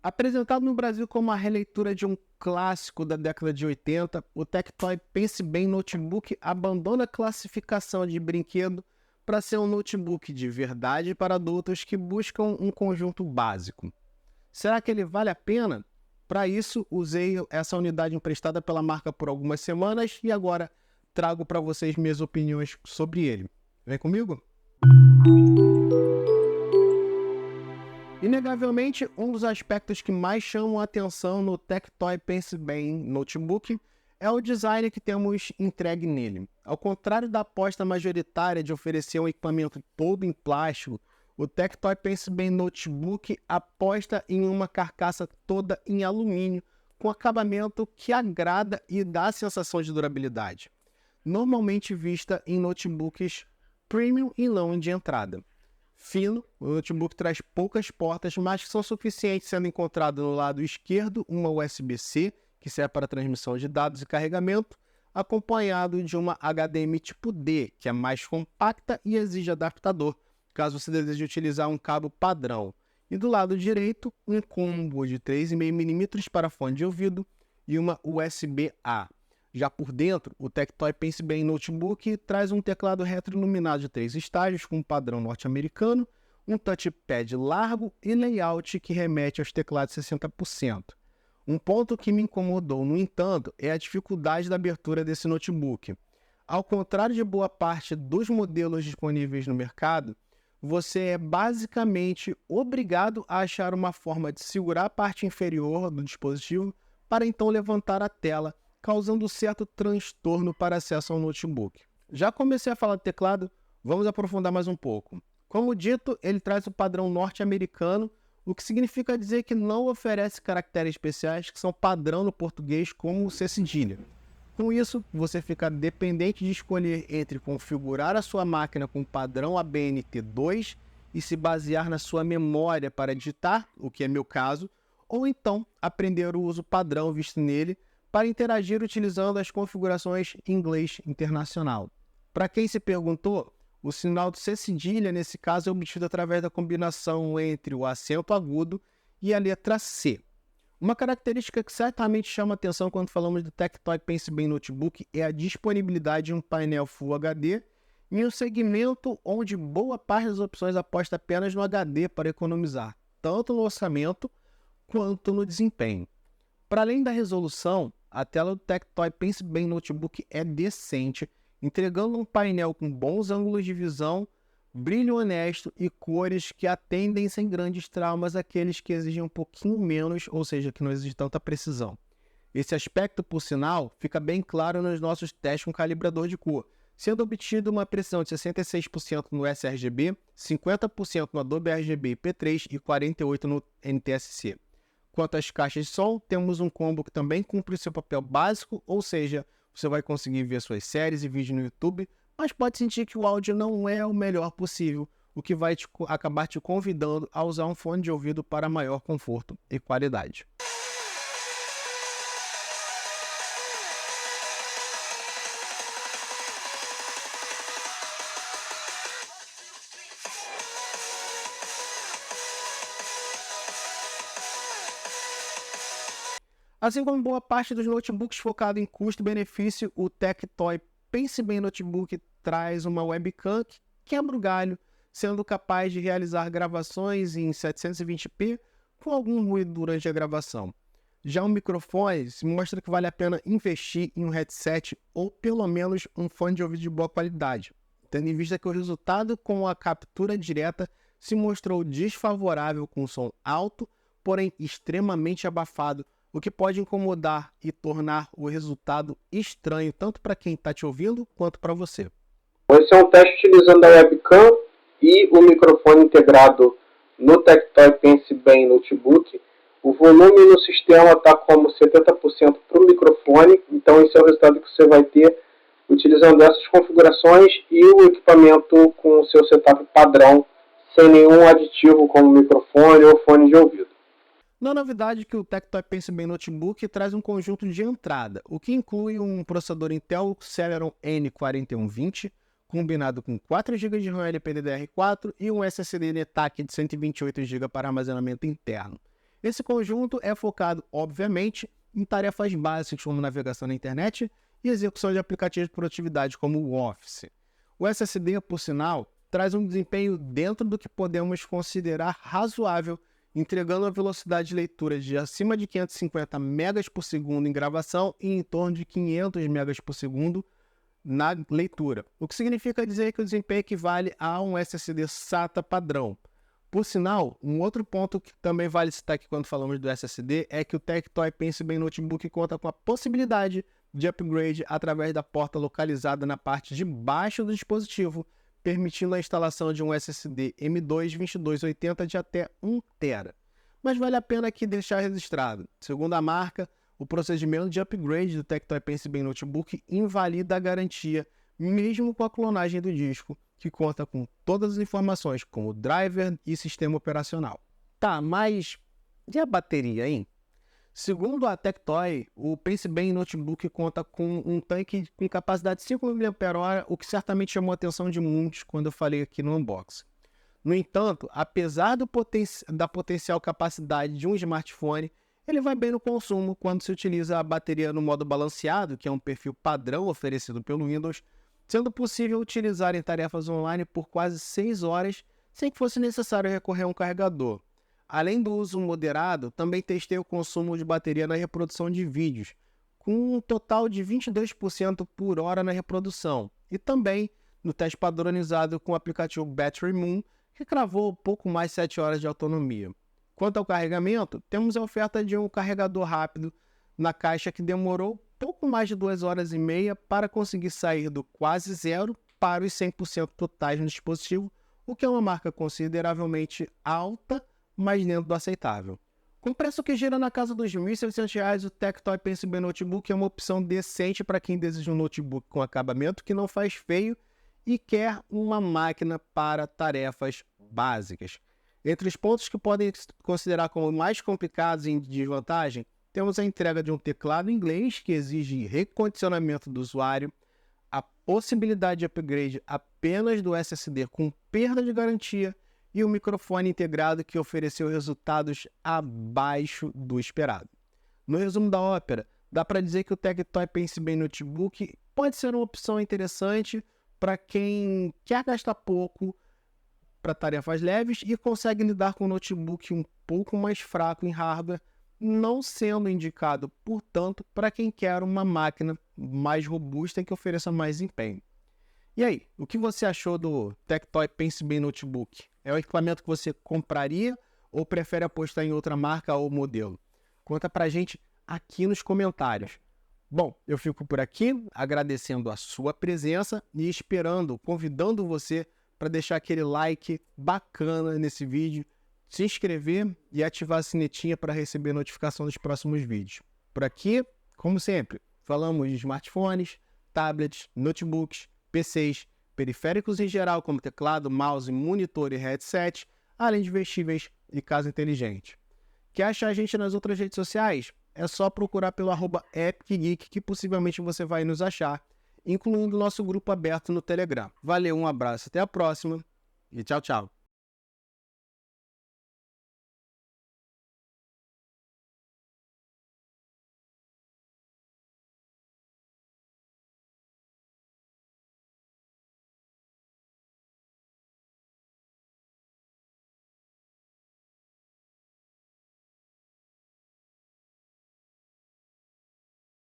Apresentado no Brasil como a releitura de um clássico da década de 80, o Tectoy Pense Bem Notebook abandona a classificação de brinquedo para ser um notebook de verdade para adultos que buscam um conjunto básico. Será que ele vale a pena? Para isso, usei essa unidade emprestada pela marca por algumas semanas e agora trago para vocês minhas opiniões sobre ele. Vem comigo? Inegavelmente, um dos aspectos que mais chamam a atenção no Tectoy Pense Bem Notebook é o design que temos entregue nele. Ao contrário da aposta majoritária de oferecer um equipamento todo em plástico, o Tectoy Pense Bem Notebook aposta em uma carcaça toda em alumínio, com acabamento que agrada e dá a sensação de durabilidade, normalmente vista em notebooks premium e não de entrada. Fino, o notebook traz poucas portas, mas que são suficientes, sendo encontrado no lado esquerdo uma USB-C, que serve para transmissão de dados e carregamento, acompanhado de uma HDMI tipo D, que é mais compacta e exige adaptador, caso você deseje utilizar um cabo padrão. E do lado direito, um combo de 3,5mm para fone de ouvido e uma USB-A. Já por dentro, o Tectoy Pense Bem Notebook traz um teclado retroiluminado de 3 estágios com padrão norte-americano, um touchpad largo e layout que remete aos teclados 60%. Um ponto que me incomodou, no entanto, é a dificuldade da abertura desse notebook. Ao contrário de boa parte dos modelos disponíveis no mercado, você é basicamente obrigado a achar uma forma de segurar a parte inferior do dispositivo para então levantar a tela, causando certo transtorno para acesso ao notebook. Já comecei a falar do teclado, vamos aprofundar mais um pouco. Como dito, ele traz o padrão norte-americano, o que significa dizer que não oferece caracteres especiais que são padrão no português, como o C cedilha. Com isso, você fica dependente de escolher entre configurar a sua máquina com o padrão ABNT2 e se basear na sua memória para digitar, o que é meu caso, ou então aprender o uso padrão visto nele, para interagir utilizando as configurações inglês internacional. Para quem se perguntou, o sinal do C cedilha nesse caso é obtido através da combinação entre o acento agudo e a letra C. Uma característica que certamente chama atenção quando falamos do Tectoy Pense Bem Notebook é a disponibilidade de um painel Full HD em um segmento onde boa parte das opções aposta apenas no HD para economizar, tanto no orçamento quanto no desempenho. Para além da resolução, a tela do Tectoy Pense Bem Notebook é decente, entregando um painel com bons ângulos de visão, brilho honesto e cores que atendem sem grandes traumas aqueles que exigem um pouquinho menos, ou seja, que não exige tanta precisão. Esse aspecto, por sinal, fica bem claro nos nossos testes com calibrador de cor, sendo obtido uma precisão de 66% no sRGB, 50% no Adobe RGB P3 e 48% no NTSC. Quanto às caixas de som, temos um combo que também cumpre o seu papel básico, ou seja, você vai conseguir ver suas séries e vídeos no YouTube, mas pode sentir que o áudio não é o melhor possível, o que vai acabar te convidando a usar um fone de ouvido para maior conforto e qualidade. Assim como boa parte dos notebooks focado em custo-benefício, o Tectoy Pense Bem Notebook traz uma webcam que quebra o galho, sendo capaz de realizar gravações em 720p com algum ruído durante a gravação. Já o microfone se mostra que vale a pena investir em um headset ou pelo menos um fone de ouvido de boa qualidade, tendo em vista que o resultado com a captura direta se mostrou desfavorável com som alto, porém extremamente abafado, o que pode incomodar e tornar o resultado estranho tanto para quem está te ouvindo quanto para você. Esse é um teste utilizando a webcam e o microfone integrado no Tectoy Pense Bem Notebook. O volume no sistema está como 70% para o microfone, então esse é o resultado que você vai ter utilizando essas configurações e o equipamento com o seu setup padrão, sem nenhum aditivo como microfone ou fone de ouvido. Não é novidade que o Tectoy Pense Bem Notebook traz um conjunto de entrada, o que inclui um processador Intel Celeron N4120, combinado com 4 GB de RAM LPDDR4 e um SSD NTAC de 128 GB para armazenamento interno. Esse conjunto é focado, obviamente, em tarefas básicas como navegação na internet e execução de aplicativos de produtividade como o Office. O SSD, por sinal, traz um desempenho dentro do que podemos considerar razoável, entregando uma velocidade de leitura de acima de 550 megas por segundo em gravação e em torno de 500 megas por segundo na leitura, o que significa dizer que o desempenho equivale a um SSD SATA padrão. Por sinal, um outro ponto que também vale citar aqui quando falamos do SSD é que o Tectoy Pensibem Notebook conta com a possibilidade de upgrade através da porta localizada na parte de baixo do dispositivo, permitindo a instalação de um SSD M2 2280 de até 1 TB. Mas vale a pena aqui deixar registrado. Segundo a marca, o procedimento de upgrade do Tectoy Pensibem Notebook invalida a garantia, mesmo com a clonagem do disco, que conta com todas as informações como driver e sistema operacional. Tá, mas e a bateria, hein? Segundo a Tectoy, o Pensibem Notebook conta com um tanque com capacidade de 5 mAh, o que certamente chamou a atenção de muitos quando eu falei aqui no unboxing. No entanto, apesar da potencial capacidade de um smartphone, ele vai bem no consumo quando se utiliza a bateria no modo balanceado, que é um perfil padrão oferecido pelo Windows, sendo possível utilizar em tarefas online por quase 6 horas sem que fosse necessário recorrer a um carregador. Além do uso moderado, também testei o consumo de bateria na reprodução de vídeos, com um total de 22% por hora na reprodução, e também no teste padronizado com o aplicativo Battery Moon, que cravou pouco mais de 7 horas de autonomia. Quanto ao carregamento, temos a oferta de um carregador rápido na caixa que demorou pouco mais de 2 horas e meia para conseguir sair do quase zero para os 100% totais no dispositivo, o que é uma marca consideravelmente alta, mas dentro do aceitável. Com preço que gira na casa dos R$ 1.600, o Tectoy Pensibem Notebook é uma opção decente para quem deseja um notebook com acabamento que não faz feio e quer uma máquina para tarefas básicas. Entre os pontos que podem considerar como mais complicados e em desvantagem, temos a entrega de um teclado em inglês que exige recondicionamento do usuário, a possibilidade de upgrade apenas do SSD com perda de garantia e o microfone integrado que ofereceu resultados abaixo do esperado. No resumo da ópera, dá para dizer que o Tectoy Pensibem Notebook pode ser uma opção interessante para quem quer gastar pouco para tarefas leves e consegue lidar com um notebook um pouco mais fraco em hardware, não sendo indicado, portanto, para quem quer uma máquina mais robusta e que ofereça mais empenho. E aí, o que você achou do Tectoy Pensibem Notebook? É o equipamento que você compraria ou prefere apostar em outra marca ou modelo? Conta pra gente aqui nos comentários. Bom, eu fico por aqui agradecendo a sua presença e convidando você para deixar aquele like bacana nesse vídeo, se inscrever e ativar a sinetinha para receber notificação dos próximos vídeos. Por aqui, como sempre, falamos de smartphones, tablets, notebooks, PCs, periféricos em geral como teclado, mouse, monitor e headset, além de vestíveis e casa inteligente. Quer achar a gente nas outras redes sociais? É só procurar pelo @EpicGeek que possivelmente você vai nos achar, incluindo o nosso grupo aberto no Telegram. Valeu, um abraço, até a próxima e tchau, tchau.